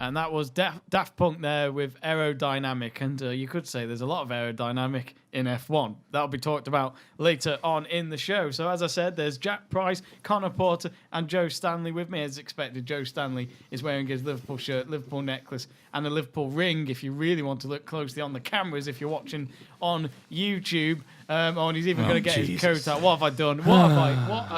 And that was Daft Punk there with Aerodynamic. And you could say there's a lot of aerodynamic in F1. That'll be talked about later on in the show. So as I said, there's Jack Price, Conor Porter, and Joe Stanley with me. As expected, Joe Stanley is wearing his Liverpool shirt, Liverpool necklace, and a Liverpool ring, if you really want to look closely on the cameras, if you're watching on YouTube. And he's even going to get his coat out. What have I done?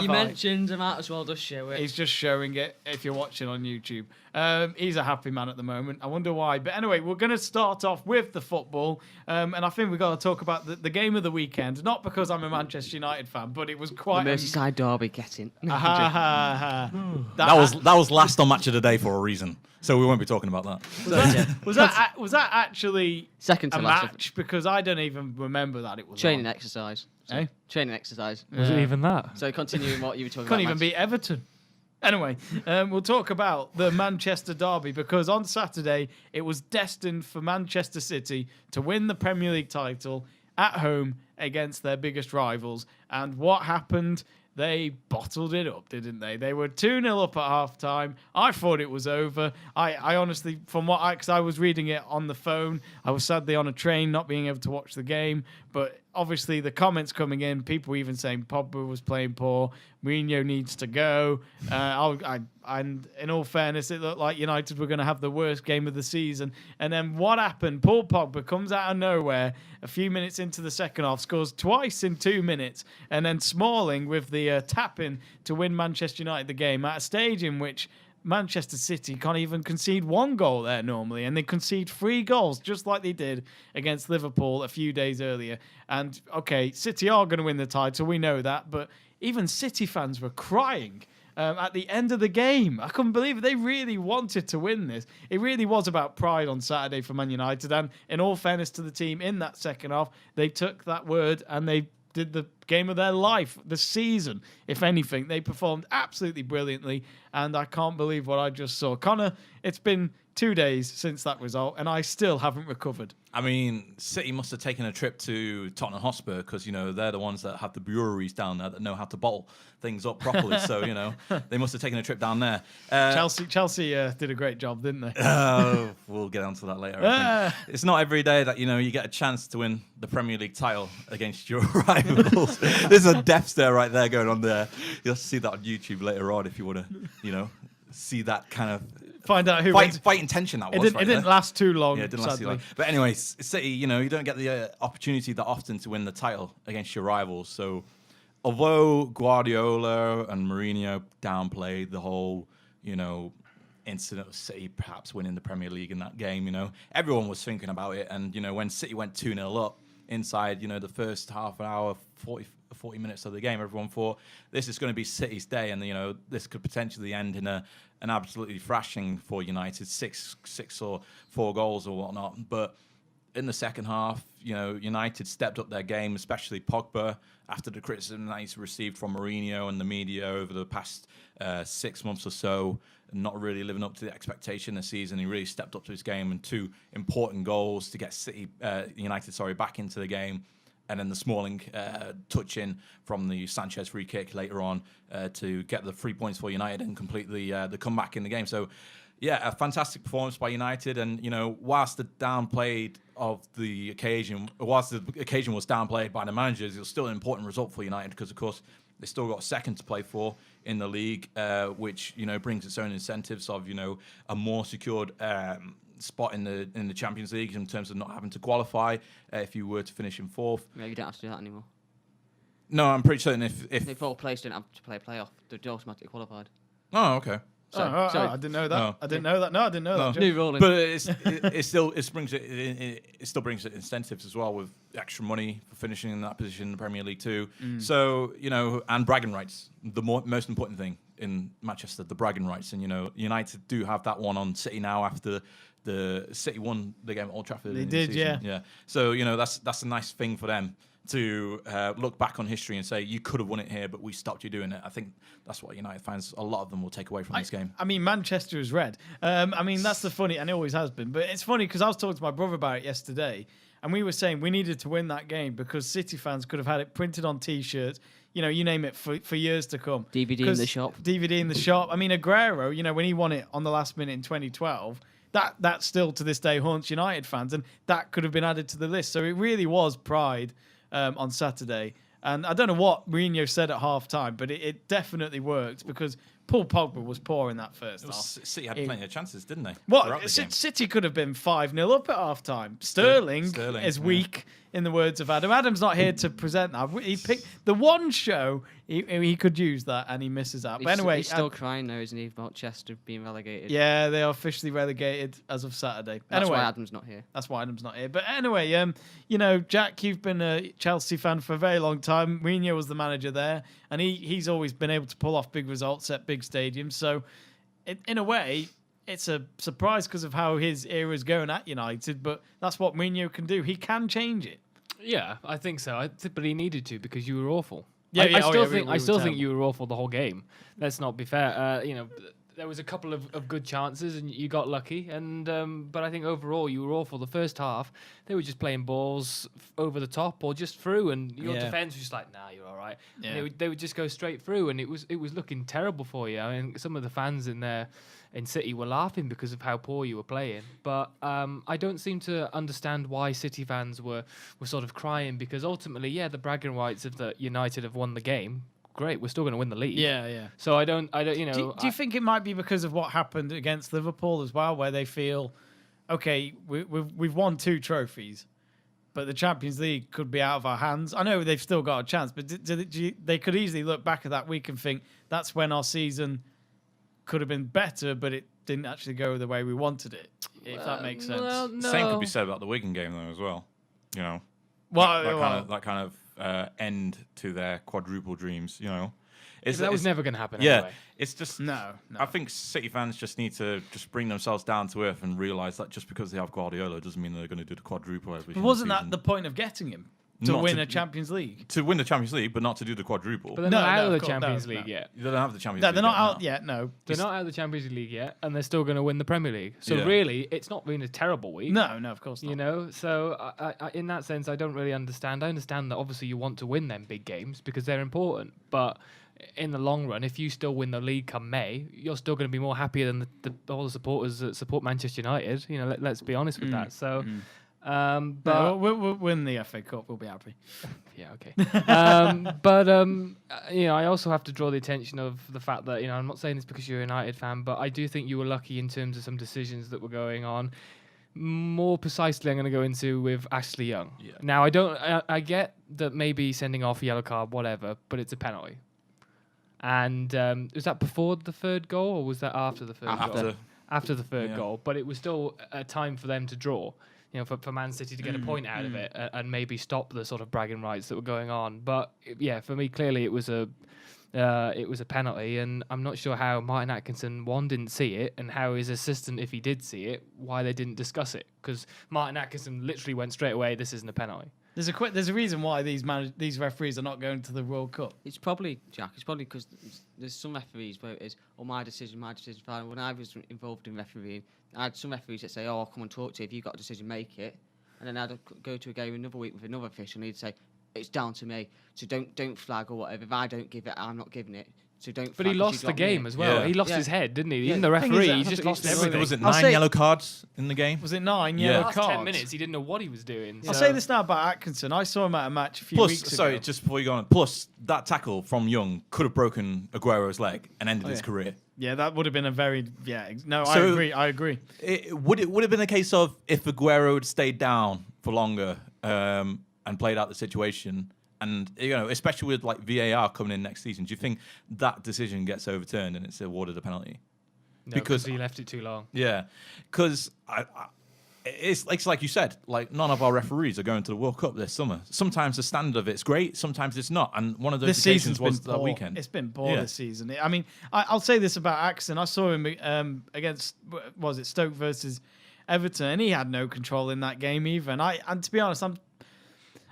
You mentioned I might as well just show it. He's just showing it if you're watching on YouTube. He's a happy man at the moment. I wonder why. But anyway, we're going to start off with the football. And I think we've got to talk about the game of the weekend. Not because I'm a Manchester United fan, but it was quite... The Merseyside derby getting. That was last on Match of the Day for a reason. So we won't be talking about that. Was that actually second to a last match? Because I don't even remember that it was training exercise. Eh? Training exercise. Was it even that? So continuing what you were talking Couldn't about. even beat Everton. Anyway, we'll talk about the Manchester derby because on Saturday it was destined for Manchester City to win the Premier League title at home against their biggest rivals. And what happened? They bottled it up, didn't they? They were 2-0 up at half-time. I thought it was over. I honestly, because I was reading it on the phone, I was sadly on a train not being able to watch the game, but obviously the comments coming in, people even saying Pogba was playing poor, Mourinho needs to go. And in all fairness, it looked like United were going to have the worst game of the season. And then what happened? Paul Pogba comes out of nowhere a few minutes into the second half, scores twice in 2 minutes, and then Smalling with the tap-in to win Manchester United the game at a stage in which Manchester City can't even concede one goal there normally, and they concede 3 goals just like they did against Liverpool a few days earlier. And okay, City are going to win the title, we know that, but even City fans were crying at the end of the game. I couldn't believe it. They really wanted to win this. It really was about pride on Saturday for Man United, and in all fairness to the team in that second half, they took that word and they did the game of their life, the season, if anything. They performed absolutely brilliantly, and I can't believe what I just saw. Conor, it's been 2 days since that result, and I still haven't recovered. I mean, City must have taken a trip to Tottenham Hotspur because, they're the ones that have the breweries down there that know how to bottle things up properly. So, they must have taken a trip down there. Chelsea did a great job, didn't they? We'll get onto that later. I think. It's not every day that, you get a chance to win the Premier League title against your rivals. There's a death stare right there going on there. You'll see that on YouTube later on if you want to, see that kind of... Find out who fighting tension that was. It didn't last too long. Yeah, it didn't last too long. But anyway, City, you don't get the opportunity that often to win the title against your rivals. So, although Guardiola and Mourinho downplayed the whole, incident of City perhaps winning the Premier League in that game, everyone was thinking about it. And when City went 2-0 up inside, the first half an hour, 40 minutes of the game, everyone thought this is going to be City's day, and this could potentially end in an absolutely thrashing for United, six or 4 goals or whatnot. But in the second half, United stepped up their game, especially Pogba, after the criticism that he's received from Mourinho and the media over the past 6 months or so, not really living up to the expectation this season. He really stepped up to his game, and 2 important goals to get United back into the game. And then the Smalling touch in from the Sanchez free kick later on to get the 3 points for United and complete the comeback in the game. So, yeah, a fantastic performance by United. And, whilst the occasion was downplayed by the managers, it was still an important result for United because, of course, they still got second to play for in the league, which, brings its own incentives of, a more secured spot in the Champions League in terms of not having to qualify if you were to finish in 4th. Yeah, you don't have to do that anymore. No, I'm pretty certain if 4th place didn't have to play a playoff, they're automatically qualified. Oh, okay. Sorry. I didn't know that. No. I didn't know that. No, I didn't know that. New ruling. But it still brings it incentives as well with extra money for finishing in that position in the Premier League too. So and bragging rights, the most important thing in Manchester, the bragging rights, and United do have that one on City now after the City won the game at Old Trafford. They did, yeah. So that's a nice thing for them to look back on history and say, you could have won it here, but we stopped you doing it. I think that's what United fans, a lot of them will take away from this game. I mean, Manchester is red. That's the funny, and it always has been. But it's funny because I was talking to my brother about it yesterday, and we were saying we needed to win that game because City fans could have had it printed on T-shirts, you name it, for years to come. DVD in the shop. DVD in the shop. I mean, Aguero, when he won it on the last minute in 2012, that still to this day haunts United fans, and that could have been added to the list. So it really was pride on Saturday. And I don't know what Mourinho said at half-time, but it definitely worked because Paul Pogba was poor in that first half. City had plenty of chances, didn't they? Well, City could have been 5-0 up at half-time. Sterling is weak, in the words of Adam. Adam's not here to present that. He picked the one show he could use that, and he misses out. But anyway, he's still crying though, isn't he, about Chester being relegated? Yeah, they are officially relegated as of Saturday. That's anyway, why Adam's not here. That's why Adam's not here. But anyway, Jack, you've been a Chelsea fan for a very long time. Mourinho was the manager there, and he's always been able to pull off big results at big stadiums. So, in a way, it's a surprise because of how his era is going at United. But that's what Mourinho can do. He can change it. Yeah, I think so. But he needed to because you were awful. Yeah, I still think you were awful the whole game. Let's not be fair. There was a couple of good chances and you got lucky. But I think overall you were awful. The first half, they were just playing balls over the top or just through, and your defense was just like, nah, you're all right. Yeah. They would just go straight through, and it was looking terrible for you. I mean, some of the fans in City were laughing because of how poor you were playing. But I don't seem to understand why City fans were sort of crying, because ultimately, the bragging rights of the United have won the game. Great, we're still going to win the league. Yeah. So I don't. Do you think it might be because of what happened against Liverpool as well, where they feel, okay, we've won 2 trophies, but the Champions League could be out of our hands? I know they've still got a chance, but they could easily look back at that week and think that's when our season could have been better, but it didn't actually go the way we wanted it, if that makes sense. Well, no. Same could be said about the Wigan game, though, as well. That kind of end to their quadruple dreams, That was never going to happen anyway. anyway. It's just... No. I think City fans just need to just bring themselves down to earth and realise that just because they have Guardiola doesn't mean they're going to do the quadruple every But wasn't that the point of getting him? To win a Champions League? To win the Champions League, but not to do the quadruple. But they're not out of the Champions League yet. They don't have the Champions No, League they're not out yet. yet, no. They're not out of the Champions League yet, and they're still going to win the Premier League. So really, it's not been a terrible week. No, of course not. So I, in that sense, I don't really understand. I understand that obviously you want to win them big games because they're important, but in the long run, if you still win the league come May, you're still going to be more happier than all the supporters that support Manchester United. Let's be honest with that. So... but we'll win the FA Cup. We'll be happy. Yeah, okay. But I also have to draw the attention of the fact that I'm not saying this because you're a United fan, but I do think you were lucky in terms of some decisions that were going on. More precisely, I'm going to go into with Ashley Young. Yeah. Now, I get that maybe sending off a yellow card, whatever, but it's a penalty. And was that before the third goal, or was that after the third goal? After the third goal, but it was still a time for them to draw. For Man City to get a point out of it and maybe stop the sort of bragging rights that were going on. But for me, clearly it was a penalty, and I'm not sure how Martin Atkinson didn't see it, and how his assistant, if he did see it, why they didn't discuss it, because Martin Atkinson literally went straight away, this isn't a penalty. There's a reason why these referees are not going to the World Cup. It's probably because there's some referees where it is, my decision, fine. When I was involved in refereeing, I had some referees that say, I'll come and talk to you. If you've got a decision, make it. And then I'd go to a game another week with another official, and he'd say, it's down to me. So don't flag or whatever. If I don't give it, I'm not giving it. So don't. But he lost the game as well. Yeah. He lost his head, didn't he? Even the referee, he just lost everything. Was it 9 yellow cards in the game? Was it 9 yellow cards? The last 10 minutes, he didn't know what he was doing. I'll say this now about Atkinson. I saw him at a match a few weeks ago. Sorry, just before you go on. Plus, that tackle from Young could have broken Aguero's leg and ended his career. Yeah, that would have been a very... Yeah, no, So, I agree. Would it have been a case of if Aguero had stayed down for longer and played out the situation... And, especially with like VAR coming in next season, do you think that decision gets overturned and it's awarded a penalty? No, because he left it too long. Yeah, because it's like you said, like none of our referees are going to the World Cup this summer. Sometimes the standard of it's great, sometimes it's not. And one of those occasions was that weekend. It's been poor this season. I mean, I'll say this about Axon. I saw him against, was it Stoke versus Everton, and he had no control in that game either. And to be honest,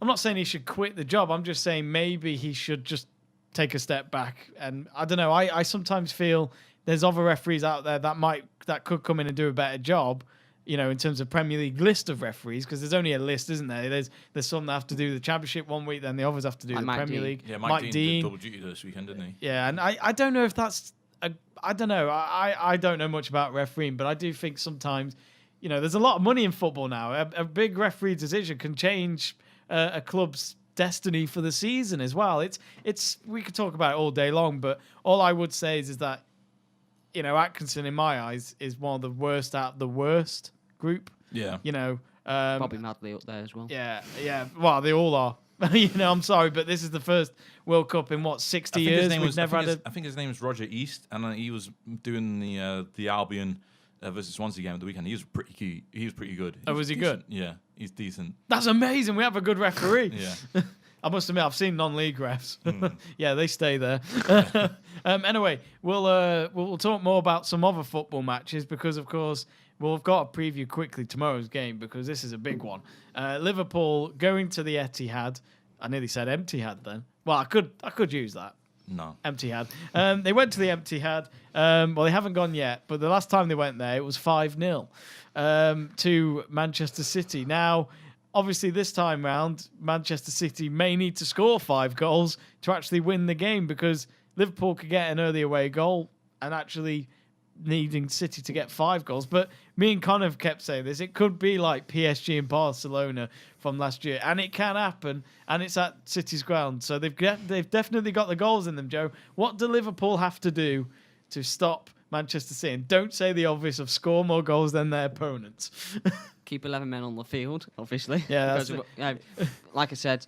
I'm not saying he should quit the job. I'm just saying maybe he should just take a step back. And I don't know. I sometimes feel there's other referees out there that could come in and do a better job, in terms of Premier League list of referees, because there's only a list, isn't there? There's some that have to do the Championship one week, then the others have to do the Premier League. Yeah, Mike Dean did double duty this weekend, didn't he? Yeah, and I don't know if that's I don't know. I don't know much about refereeing, but I do think sometimes, there's a lot of money in football now. A big referee decision can change a club's destiny for the season as well. It's we could talk about it all day long, but all I would say is that Atkinson in my eyes is one of the worst out of the worst group. Yeah. Probably Madley up there as well. Yeah. Well, they all are. I'm sorry, but this is the first World Cup in 60 years. I think his name is Roger East, and he was doing the Albion versus Swansea game at the weekend. He was pretty good. Oh, was he decent. good? Yeah, he's decent. That's amazing. We have a good referee. Yeah. I must admit, I've seen non-league refs. Yeah, they stay there. Anyway, we'll talk more about some other football matches because, of course, we've got to preview quickly tomorrow's game because this is a big one. Liverpool going to the Etihad. I nearly said Etihad then. Well, I could use that. No. Etihad. They went to the Etihad. Well, they haven't gone yet, but the last time they went there, it was 5-0 to Manchester City. Now, obviously, this time round, Manchester City may need to score 5 goals to actually win the game because Liverpool could get an early away goal and actually needing City to get 5 goals. But me and Conor kept saying this. It could be like PSG and Barcelona from last year, and it can happen, and it's at City's ground. So they've definitely got the goals in them, Joe. What do Liverpool have to do to stop Manchester City? And don't say the obvious of score more goals than their opponents. Keep 11 men on the field, obviously. Yeah, that's like I said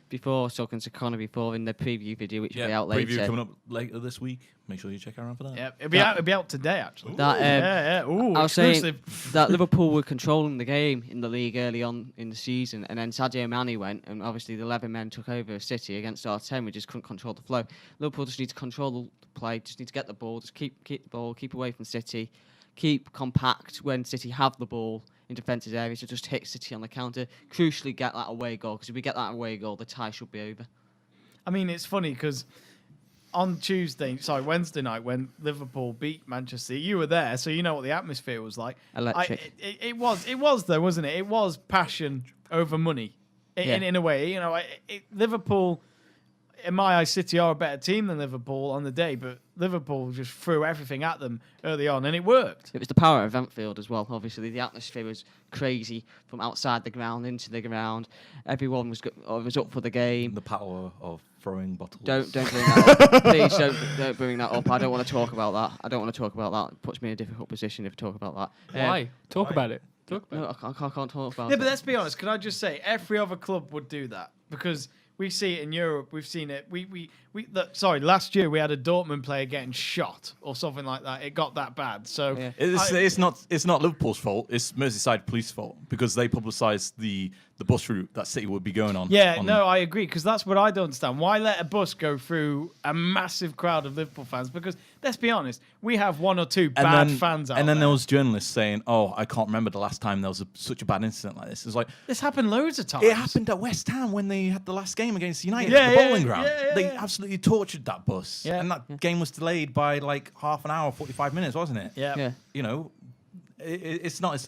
before, talking to Conor before in the preview video, which will be out later. Preview coming up later this week. Make sure you check around for that. Yeah, it'll be out today, actually. Ooh, I was exclusive. saying that Liverpool were controlling the game in the league early on in the season, and then Sadio Mane went, and obviously the 11 men took over City against our 10. We just couldn't control the flow. Liverpool just need to control the play, just need to get the ball, just keep the ball, keep away from City, keep compact when City have the ball in defensive areas to just hit City on the counter. Crucially, get that away goal, because if we get that away goal, the tie should be over. I mean, it's funny because on Wednesday night, when Liverpool beat Manchester City, you were there, so you know what the atmosphere was like. Electric. It was though, wasn't it? It was passion over money, in a way. Liverpool, in my eyes, City are a better team than Liverpool on the day, but Liverpool just threw everything at them early on, and it worked. It was the power of Anfield as well. Obviously, the atmosphere was crazy from outside the ground into the ground. Everyone was up for the game. The power of throwing bottles. Don't bring that up. Please don't bring that up. I don't want to talk about that. It puts me in a difficult position if I talk about that. Why? Talk about it. No, I can't talk about Yeah, it. but let's be honest. Can I just say, every other club would do that because we see it in Europe. We've seen it. Last year we had a Dortmund player getting shot or something like that. It got that bad. So Yeah. It's not Liverpool's fault. It's Merseyside Police fault because they publicised the bus route that City would be going on. Yeah, no, I agree because that's what I don't understand. Why let a bus go through a massive crowd of Liverpool fans? Because let's be honest, we have one or two bad fans out there. And then there was journalists saying, "Oh, I can't remember the last time there was such a bad incident like this." It's like this happened loads of times. it happened at West Ham when they had the last game against United at the bowling ground. They absolutely tortured that bus, and that game was delayed by like half an hour, 45 minutes, wasn't it? Yeah. It's not.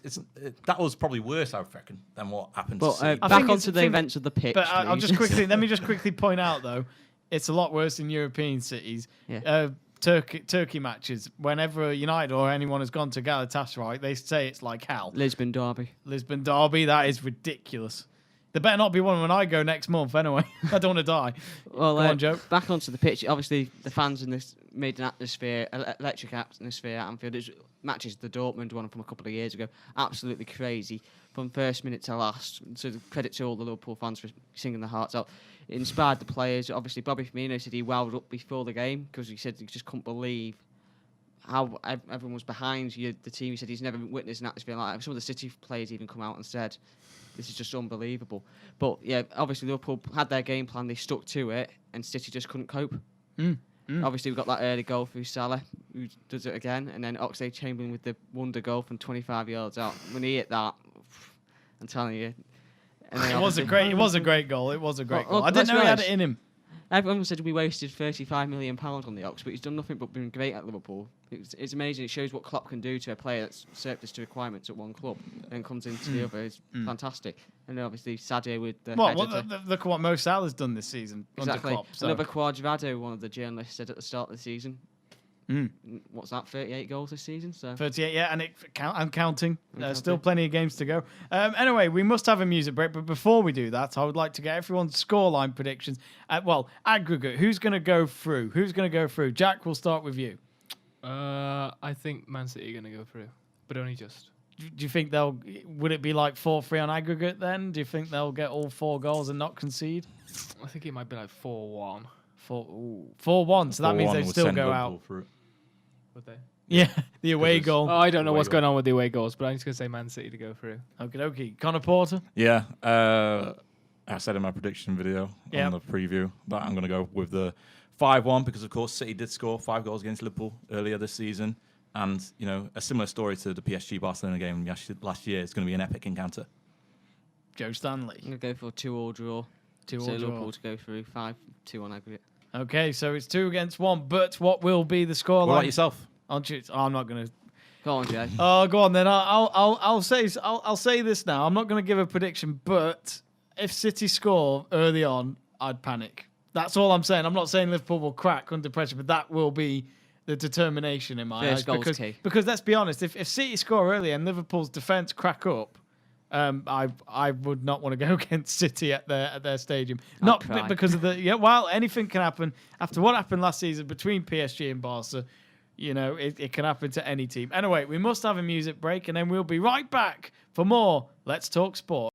That was probably worse, I reckon, than what happened. But to City. back onto the events of the pitch. But I'll please. just quickly let me just quickly point out though, it's a lot worse in European cities. Yeah. Turkey matches. Whenever United or anyone has gone to Galatasaray, they say it's like hell. Lisbon derby. That is ridiculous. There better not be one when I go next month anyway. I don't want to die. Well, Go on, Joe. Back onto the pitch. Obviously, the fans in this made an atmosphere, electric atmosphere at Anfield. It matches the Dortmund one from a couple of years ago. Absolutely crazy from first minute to last. So credit to all the Liverpool fans for singing their hearts out. It inspired the players. Obviously, Bobby Firmino said he wowed up before the game because he said he just couldn't believe how everyone was behind the team. He said he's never witnessed an atmosphere like that. Some of the City players even come out and said, this is just unbelievable. But yeah, obviously Liverpool had their game plan. They stuck to it, and City just couldn't cope. Obviously, we got that early goal through Salah, who does it again, and then Oxlade-Chamberlain with the wonder goal from 25 yards out. When he hit that, I'm telling you. And then It was a great goal. Well, I didn't know he had let's it in him. Everyone said we wasted £35 million on the Ox, but he's done nothing but been great at Liverpool. It's amazing. It shows what Klopp can do to a player that's surplus to requirements at one club and comes into the other. It's fantastic. And then obviously Sadio with the Look at what Mo Salah's done this season exactly. under Klopp. So. Another Quadrado, one of the journalists said at the start of the season. What's that? 38 goals this season. So 38, yeah, and I'm counting. counting. Still plenty of games to go. Anyway, we must have a music break, but before we do that, I would like to get everyone's scoreline predictions. Aggregate. Who's going to go through? Jack, we'll start with you. I think Man City are going to go through, but only just. Do you think would it be like 4-3 on aggregate then? Do you think they'll get all 4 goals and not concede? I think it might be like 4-1. 4-1, so that means they still go out. Would they? Yeah, the away goal. Oh, I don't know what's going on with the away goals, but I'm just going to say Man City to go through. Okie dokie. Conor Porter? Yeah, I said in my prediction video on the preview that I'm going to go with the 5-1 because, of course, City did score 5 goals against Liverpool earlier this season. And, a similar story to the PSG-Barcelona game last year. It's going to be an epic encounter. Joe Stanley. I'm going to go for a 2-2 draw. 2-2 so draw. Liverpool to go through 5-2 on aggregate. Okay, so it's 2 against 1, but what will be the scoreline? What about yourself? I'm not going to... Go on, Jay. Oh, go on then. I'll say this now. I'm not going to give a prediction, but if City score early on, I'd panic. That's all I'm saying. I'm not saying Liverpool will crack under pressure, but that will be the determination in my eyes. Because let's be honest, if City score early and Liverpool's defence crack up, I would not want to go against City at their stadium. Not because of anything can happen. After what happened last season between PSG and Barca, it can happen to any team. Anyway, we must have a music break, and then we'll be right back for more Let's Talk Sport.